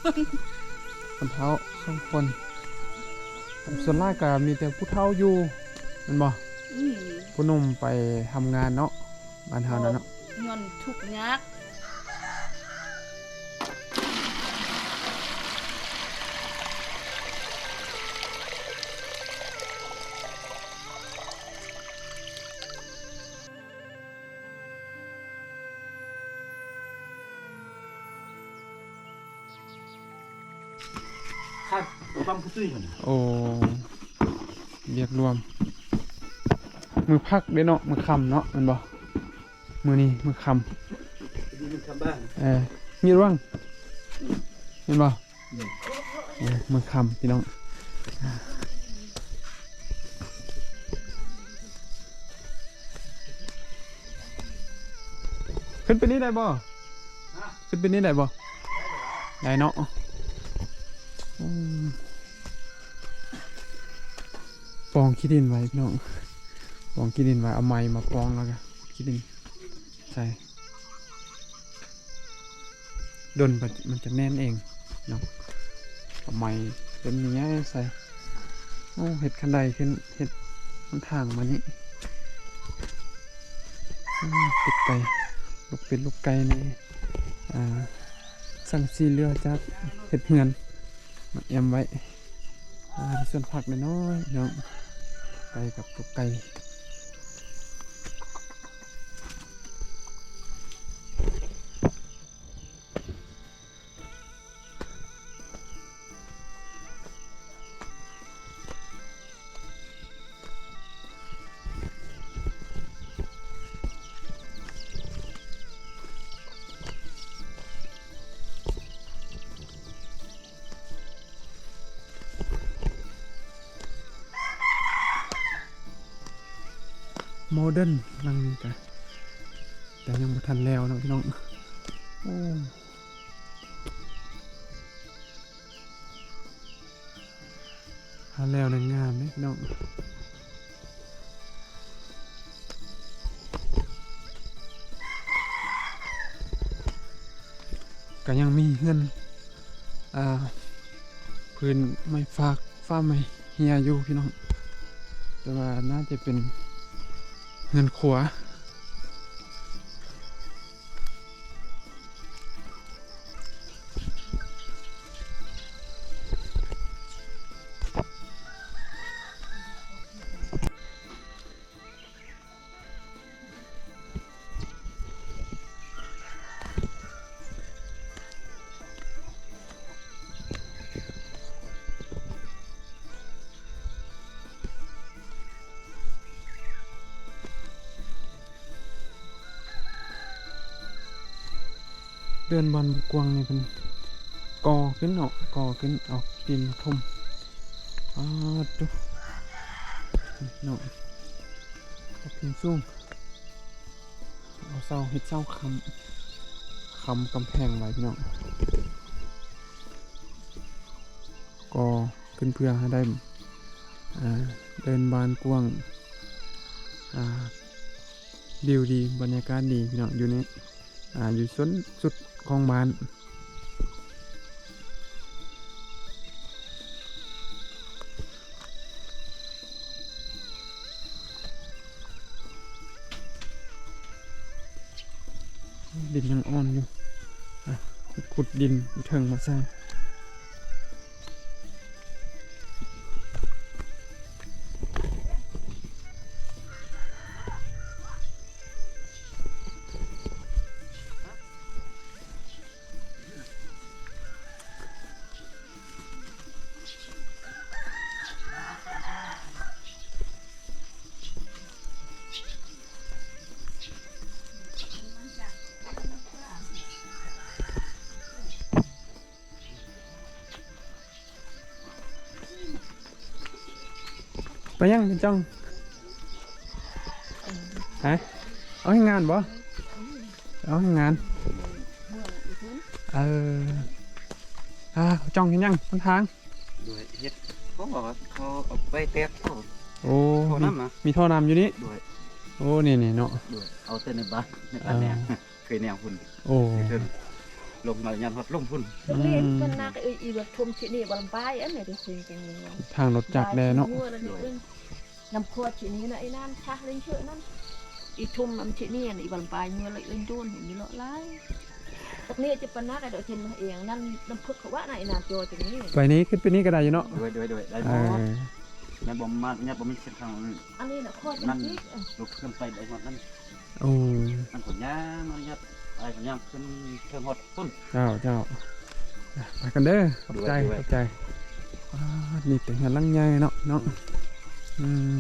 คนเฒ่า2 คนส่วนมากก็มีแต่ผู้เฒ่าอยู่แม่นบ่อืมผู้หนุ่มไปทำงานเนาะบ้านเฮานั่นเนาะ ย้อนทุกข์ยากครับปั๊มผู้ตุ้ยมัน โอ้เรียกรวมมือพักเด้เนาะมือค่ำเนาะแม่นบ่มื้อนี้มือค่ำ ดูมันทำบ้าน มีร่วงเห็นบ่มือคำพี่น้องขึ้นไปนี่ได้บ่ขึ้นไปนี่ได้บ่ได้เนาะปองขี้ดินไว้พี่น้องปองขี้ดินไว้เอาไม้มาปองแล้วกันขี้ดินใส่ดนมันจะแน่นเองเนาะเอาไม้เป็นอย่างเงี้ยใส่โอ้เห็ดคันใดขึ้นเห็ดมันทางมานี่เป็ดไก่ลูกเป็ดลูกไก่นี่สั่งซีเรือจากเห็ดเหือนมาแอมไว้ส่วนผักน้อยๆเนาะไก่กับลูกไก่โมเดิร์นลังนี้กันแต่ยังไม่ทันแล้วเนาะพี่น้องทันแล้วในงานนี่พี่น้องก็ยังมีเงินพื้นไม่ฝากฟ้าไม่เฮียอยู่พี่น้องแต่ว่าน่าจะเป็นเงินขัวเดินบอลกวางนี่เป็นกอขึ้นออกกอขึ้นออกดินทมดูเนาะก็พิงซุ่มเอาเสาเห็ดเสาคำกำแพงไว้พี่น้องก็ขึ้นเพื่อให้ได้เดินบานกว้างวิวดีบรรยากาศดีพี่น้องอยู่นี่อยู่สุดของบ้านดินยังอ่อนอยู่ขุดดินเถิงมาใส่ไปยังเป็นจ้องฮะเอาให้งานบ่เอาให้งานจ้องเห็นยังต้นทาง ด้วยเฮ็ดเขาบอกว่าเขาเอาไปแตกเขา โอ้ ท่อน้ำนะ มีท่อน้ำอยู่นี่ ด้วย โอ้นี่เนาะ ด้วยเอาแต่ในบ้านเนี่ยเคยแนวคุณ โอ้ เดิน ลงมายันฮอดลงพุ่น ตรงนี้กันนาก็อีรถทุ่มที่นี่บอลปลายอันไหนที่คุยกัน ทางรถจักรแดเนาะ น้ำขวดที่นี่นะไอ้นั่นค่ะเล่นเชื่อนั่นอีทุ่มมันที่นี่อีบอลปลายมือเลยเล่นโดนเห็นมีเลาะไล่ตรงนี้จะปนักไอ้ดอกเทนเองนั่นน้ำพึกเขาว่าไหนนาโจตรงนี้ ไปนี้ขึ้นไปนี้ก็ได้อยู่เนาะ ด้วยได้ เอ บ่ อ ในบ่มาเนี่ยบ่มีเส้นทาง อันนี้นะขวด นั่น นี่ ลุกขึ้นไปได้หมดนั่น โอ้ มันขนย่างมันยัดไปขนย่างขึ้นเครื่องฮอดพุ่น เจ้าไปกันเด้อขอบใจ ด้วย ขอบใจนี่เป็นงานลังใหญ่เนาะอืม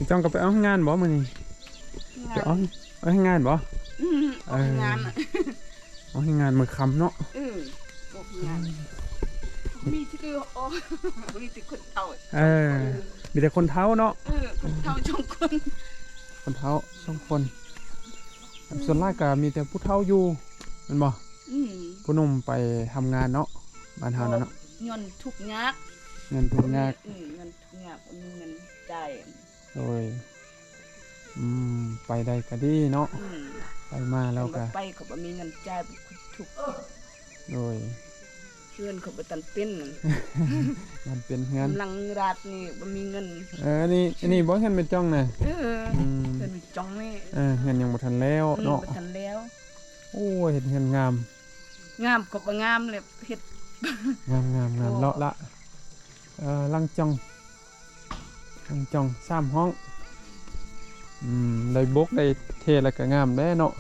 พี่จ้องก็ไปเอางานบ่มื้อนี้จะเอาให้งานบ่ เอางานอ่ะ เอาให้งานมือคำเนาะ บอกงานมีที่คือโอ้มีที่คนเท่า มีแต่คนเท้าเนาะ คนเท่าจงคน คนเท้า2 คนส่วนมากก็มีแต่ผู้เฒ่าอยู่แม่นบ่ผู้หนุ่มไปทำงานเนาะบ้านเฮานั่นเนาะ เงินทุกยาก เงินทุนยาก เงินทุกยากมีเงินจ่าย โดยไปได้ก็ดีเนาะไปมาแล้วก็ ไปเขาบ่มีเงินจ่ายทุก โดย เพื่อนเขาบ่ตันเป็น มันเป็นเงิน กำลังราดนี่บ่มีเงิน นี่บ่เงินเป็นจ้องน่ะ เพิ่นจ้องนี่ เงินยังบ่ทันแล้วเนาะ บ่ทันแล้ว โอ้เฮ็ดเงินงาม งามก็บ่งามเลยเฮ็ด งามเลาะละลังจ้อง3 ห้องได้บกได้เทแล้วก็งามแน่เนาะ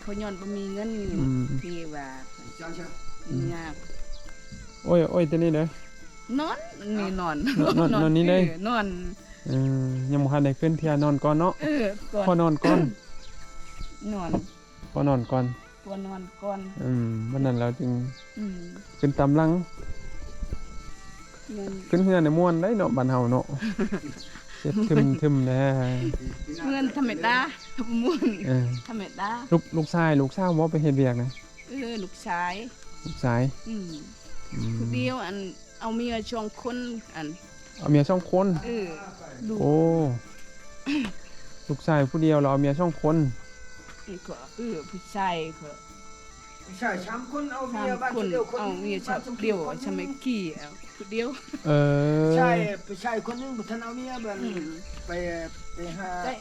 เขาย้อนบ่มีเงินที่ว่ายาก โอ้ยตัวนี้เด้อน อนนี่นอน นอนนี่เลย นอน ยังบ่ทันได้ขึ้นเที่ยนอนก่อนเนาะ ก่อน พอนอนก่อน นอน พอนอนก่อน ตัวนอนก่อน วันนั้นเราจึง อืม ขึ้นตามหลัง เงิน ขึ้นเฮือนในม่วนได้เนาะบ้านเฮาเนาะเฮ็ดทึมแน่ เงินธรรมดามุ่น ธรรมดา ลูกชายบ่ไปเฮ็ดเวียกนะ ลูกชาย ลูกชาย ผู้เดียวอันเอาเมียช่องคนอัน เอาเมีย2 คน ลูก โอ้ลูกชายผู้เดียวเราเอาเมีย2 คน ก็ผู้ชายก็ ใช่3 คนเอาเมียบ้าน คน เดียวคน เอาเมียชอบเดียวใช่ไหมกี่ผู้เดียว ใช่ผู้ชายคนนึงบ่ทันเอาเมียบ้านไปหา ได้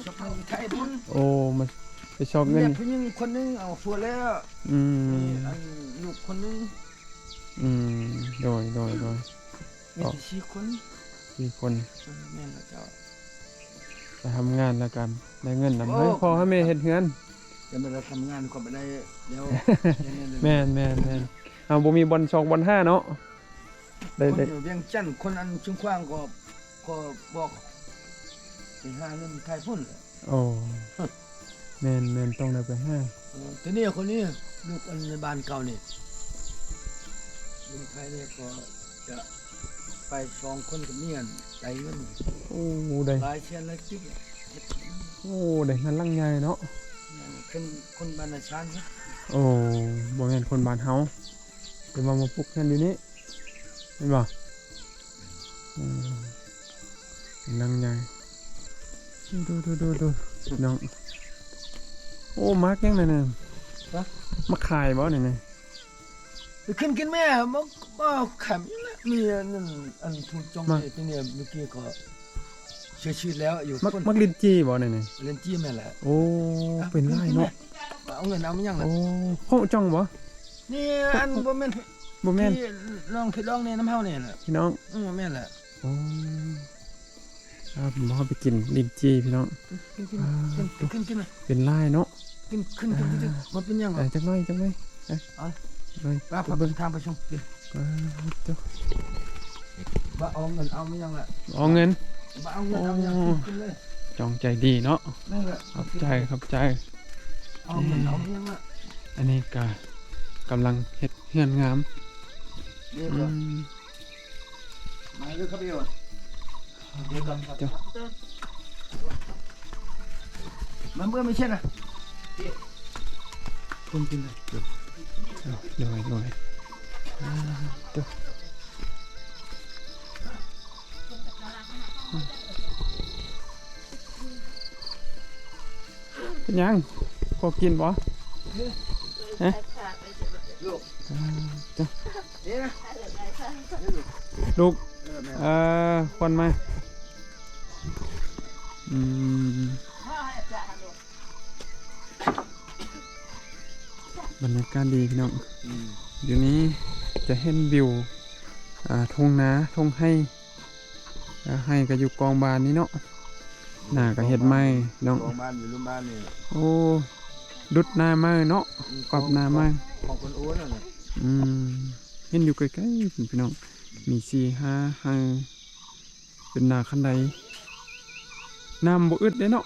ชอบไทยพุ่น โอ้มันไปชอบเงิ เมี น ยผู้หญิงคนนึงเอาผัวแล้ว อืม อันลูกคนนึง โดย มีแต่4 คน 4 คน แม่นเจ้า ไปทำงานแล้วกันได้เงินนำให้พ่อให้แม่เฮ็ดเฮือน จะมาทำงานก็บ่ได้เดี๋ยว แม่นเอาบ่มีบอล2บอล5เนาะได้ คนอยู่เวียงจันทน์คนอันชุมขวางก็บอกไปหาเงินไทยพุ่น โอ้แม่นต้องได้ไปห้า ทีนี้คนนี้ลูกอันในบ้านเก่านี่ลูกไทยเนี่ยก็จะไป2 คนกับเมียได้เงิน โอ้ได้ หลายเช่นละจิ๊บ ได้เงินลังใหญ่เนาะ เป็นคนบ้านอาชานครับ โอ้บ่แม่นคนบ้านเฮาเป็นมาปลุกเงินอยู่นี่เห็นบ่ลังใหญ่ดูน้องโอ้มักยังนั่นน่ะมาขายบ่นี่นะ ไปขึ้นกินแม่บ่ขำมีนั่นอันถูกจงนี่ตัวเนี่ยเมื่อกี้ก็เสียชีวิตแล้วอยู่ มักลิ้นจี่บ่นี่นะ เล่นจี้แม่แหละ โอ้เป็นไรเนาะ เอาเงินเอามายังล่ะ โอ้ห้องจ้องบ่ นี่อันบ่แม่น บ่แม่น ที่น้องพี่น้องเนี่ยน้ำเฮาเนี่ยน่ะ พี่น้อง แม่นแหละ โอ้ครับผมเอาไปกินลิ้นจี่พี่น้อง ขึ้นนะ เป็นลายเนาะ ขึ้นมันเป็นยังไง จักหน่อยเลย ป้าพาเบิ่งทางไปชมกิน จ้ะ บ่เอาเงินเอาไม่ยังล่ะ เอาเงิน บ่เอาเงินเอายังขึ้นเลย จองใจดีเนาะ นั่นแหละ ขอบใจ เอาเงินเอาไม่ยังล่ะ อันนี้ก็กำลังเฮ็ดเฮือนงาม เดี๋ยวก่อนมาเลยครับพี่วะเดี๋ยวก่อนครับ จ้ะ มันเมื่อไม่ใช่นะ คุณกินเลยเดี๋ยวเดี๋ยวเป็นยังพอกินบ่ฮะ ลูก จ้ะ นี่นะ ลูก แม่ คนมาบรรยากาศดีพี่น้องเดี๋ยวนี้จะเห็นวิวทุ่งนาทุ่งให้ให้ก็อยู่กองบานนี้เนาะหน้าก็เห็ดไม้น้อง โรงพยาบาลอยู่โรงพยาบาลนี่ โอ้ดุดหน้าไม้เนาะกรอบหน้าไม้ ของคนอ้วนน่ะ เห็นอยู่ใกล้ๆพี่น้องมี4-5ให้เป็นนาคันใดน้ำบ่อึดเด้เนาะ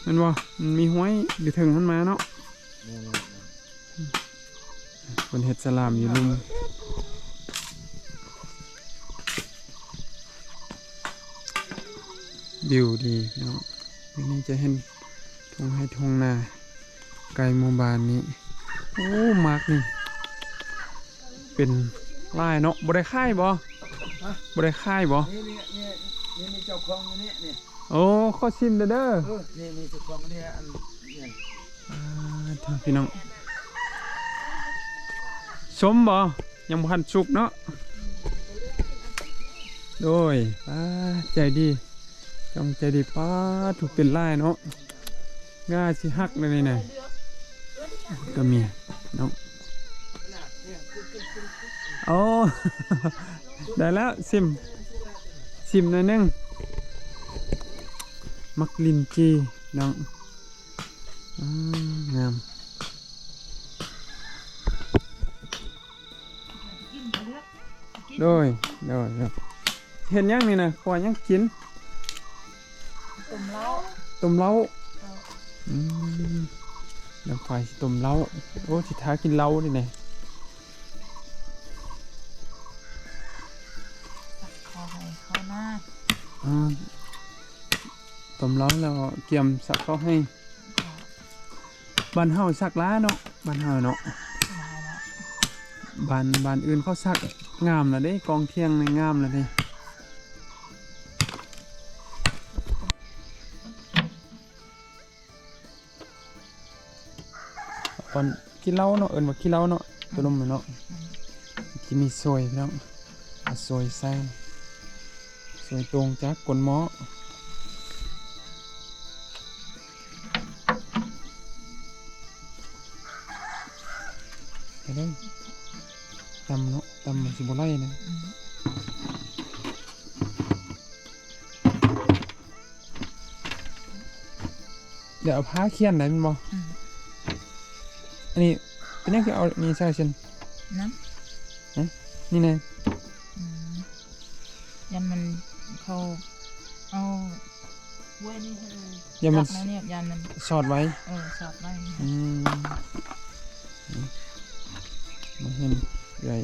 แม่นบ่มันมีห้วยอยู่ถึงมันมาเนาะเพิ่นเฮ็ดสลามอยู่ลุมวิวดีพี่น้องวันนี้จะเห็นทุ่งให้ทุ่งนาไกลหมู่บ้านนี้โอ้มากนี่เป็นลายเนาะบ่ได้ค่ายบ่บ่ได้ค่ายบ่ นี่มีเจ้าของอยู่นี่นี่ โอ้ข้อชิมเด้อนี่มีเจ้าของนี่อันนี่ ท่านพี่น้องชมบ่ยังบ่ทันสุกเนาะโดยใจดีจงใจดีป้าถูกเป็นลายเนาะง่าสิฮักเลยนี่ก็มีเนาะโอ้ ได้แล้วซิมหน่อยนึงมักลินจีน้องงามโดยเห็นยังนี่นะขอยังกินต้มเล้าน้ำไฟต้มเล้าโอ้สิท้ากินเล้าดิเนี่ยต้มเล้าแล้วเกี่ยมสักเขาให้บ้านเฮาสักล้าเนาะบ้านเฮาเนาะบ้านอื่นเขาสักงามแล้วเด้กองเทียงในงามแล้วเด้ตอนกินเหล้าเนาะเอิ้นว่ากินเหล้าเนาะตัวนมเนาะกินมีซอยพี่น้องซอยใส่ซอยตรงจากกลหม้อไปเลยตำเนาะตำมันสิบ่ไล่นะเดี๋ยวเอาผ้าเขียนได้มั้ยบ่อันนี้เป็นยังคือเอานี่ใช่เช่นน้ำนี่ไงยันมันเขาเอาไว้นี่ยันมัน เนี่ยยันมัน สอดไว้สอดไว้มาเห็นใหญ่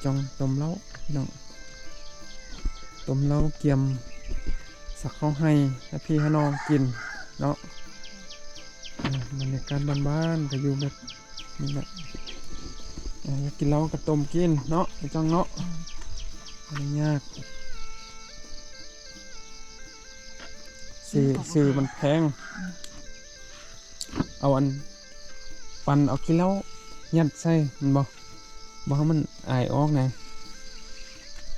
จองต้มเล้าพี่น้องต้มเล้าเกียมสักข้าวให้ถ้าพี่ให้น้องกินเนาะบรรยากาศบ้านๆก็อยู่แบบนี้แหละกินเหล้ากับต้มกินเนาะไอ้จังเนาะไม่ยากซื้อมันแพงเอาอันปั่นเอากินเหล้ายัดใส่มันบอกให้มันอายออกนะ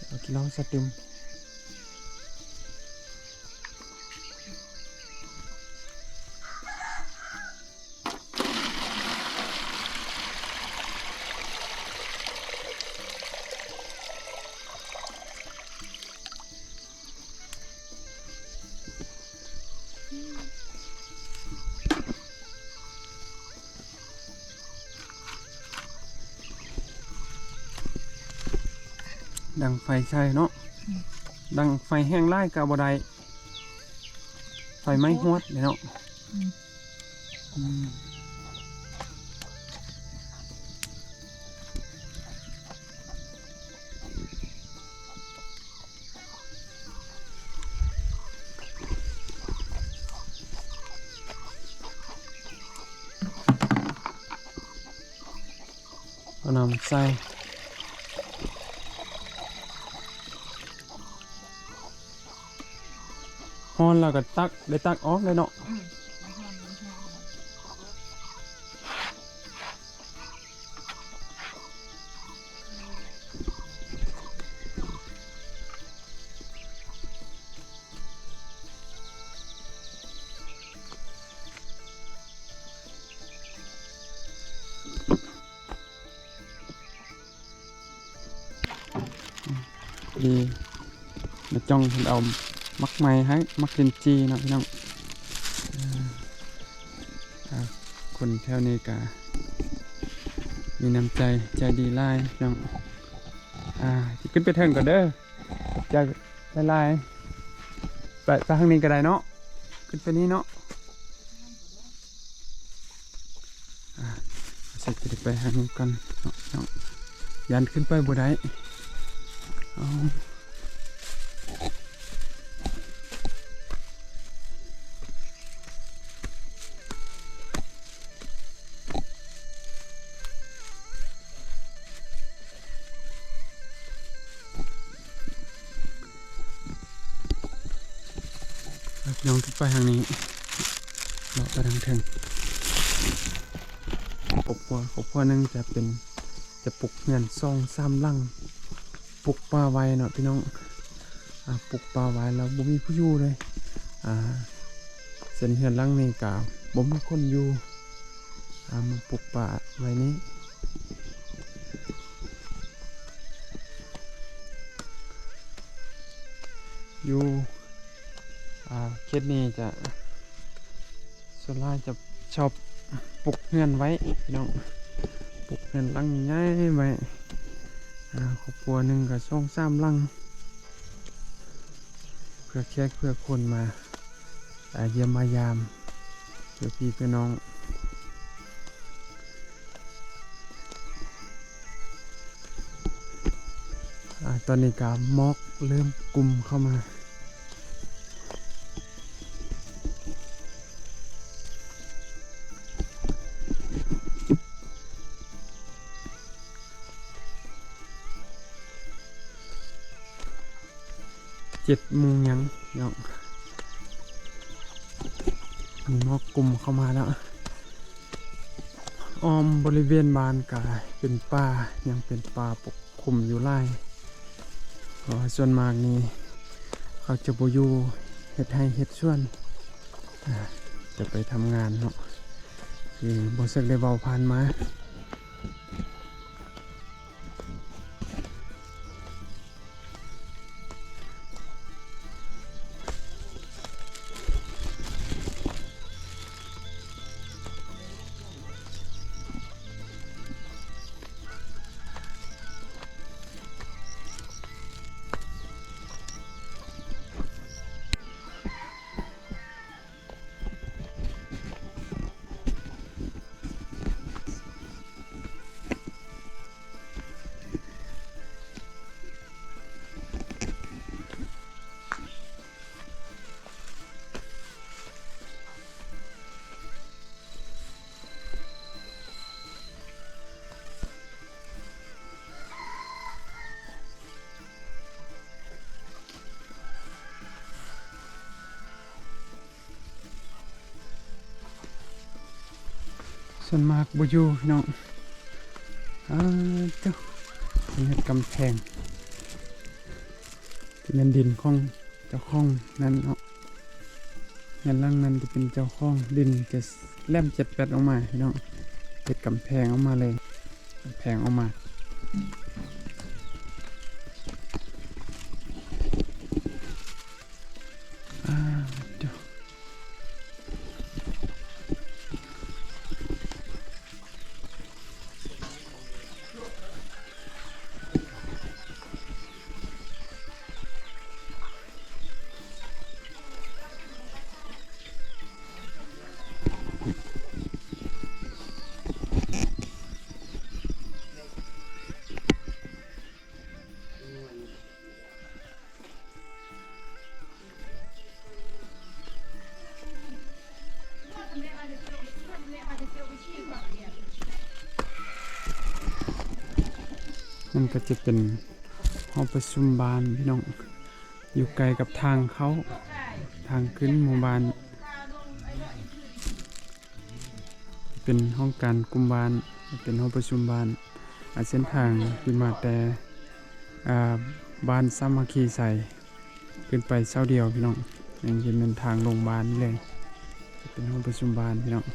เอากินเหล้าสตึมดังไฟใช่เนาะดังไฟแห้งไล่กาบไดไฟไหม้หวดเนาะ เอาน้ำใส่ฮอนแล้วก็ตักได้ตักออกเลยเนาะดีมาจ้องเพิ่นเอามักไม้ให้มักลินจีเนาะพี่น้องคนแถวนี้ก็มีน้ำใจใจดีหลายพี่น้องสิขึ้นไปเทิงก่อนเด้อใจหลายๆไปทางนี้ก็ได้เนาะขึ้นไปนี้เนาะเสร็จจะไปทางนี้กันเนาะพี่น้องยันขึ้นไปบ่ได้เอาพี่น้องขึ้นไปทางนี้เราไปทางเทิงครอบครัวหนึงจะปลูกเงิน2-3หลังปลูกปลาไว้เนาะพี่น้องปลูกปลาไว้แล้วบ่มีผู้อยู่เลยเส้นเฮือนหลังนี้ก็บ่มีคนอยู่มาปลูกปลาไว้นี้อยู่เขตนี้จะส่วนมากจะชอบปลูกเฮือนไว้พี่น้องปลูกเฮือนหลังใหญ่ไว้ครอบครัวหนึ่งก็2-3หลังเพื่อแขกเพื่อคนมาเยี่ยมมายามเพื่อพี่เพื่อน้องตอนนี้ก็หมอกเริ่มกลุ่มเข้ามา7 โมงยังเนาะมีหมอกกลุ่มเข้ามาแล้วอ้อมบริเวณบ้านก็เป็นป่ายังเป็นป่าปกคลุมอยู่ไร่ส่วนมากนี่เขาจะบ่อยู่เฮ็ดให้เฮ็ดสวนจะไปทำงานเนาะคือบ่สักได้เว้าผ่านมาส่วนมากบ่อยู่พี่น้องเจ้าเป็นเฮ็ดกำแพงที่เป็นดินของเจ้าของนั่นเนาะเงินล่างนั้นจะเป็นเจ้าของดินจะแล่ม7-8ออกมาพี่น้องเฮ็ดกำแพงออกมาเลยกำแพงออกมาเจ้า นั่นก็จะเป็นห้องประชุมบ้านพี่น้องอยู่ไกลกับทางเขาทางขึ้นหมู่บ้านเป็นห้องการกุมบ้านเป็นห้องประชุมบ้านเส้นทางขึ้นมาแต่บ้านสามัคคีใส่ขึ้นไปเช้าเดียวพี่น้องยังจะเป็นทางลงบ้านนี่เลยจะเป็นห้องประชุมบ้านพี่น้อง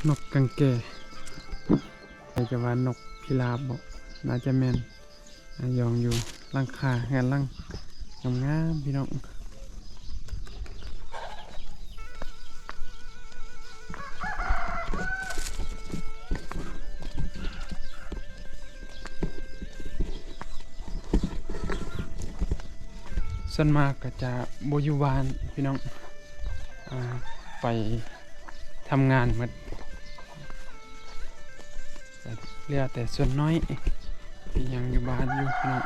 นกกังเกใครจะว่านกพิราบบอกน่าจะแม่นยองอยู่ลังคางานลังงามๆพี่น้องส่วนมากก็จะบอยู่บ้านพี่น้องไปทำงานหมดเหลือแต่ส่วนน้อยที่ยังอยู่บ้านอยู่พี่น้อง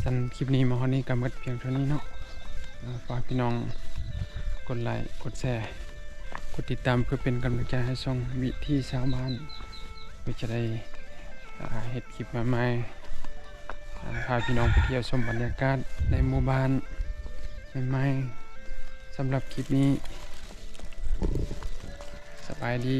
สำหรับคลิปนี้มาฮอนี้ก็หมดเพียงเท่านี้เนาะฝากพี่น้องกดไลค์กดแชร์กดติดตามเพื่อเป็นกำลังใจให้ช่องวิถีชาวบ้านเพื่อจะได้เฮ็ดคลิปใหม่ๆพาพี่น้องไปเที่ยวชมบรรยากาศในหมู่บ้านใหม่ๆสำหรับคลิปนี้สบายดี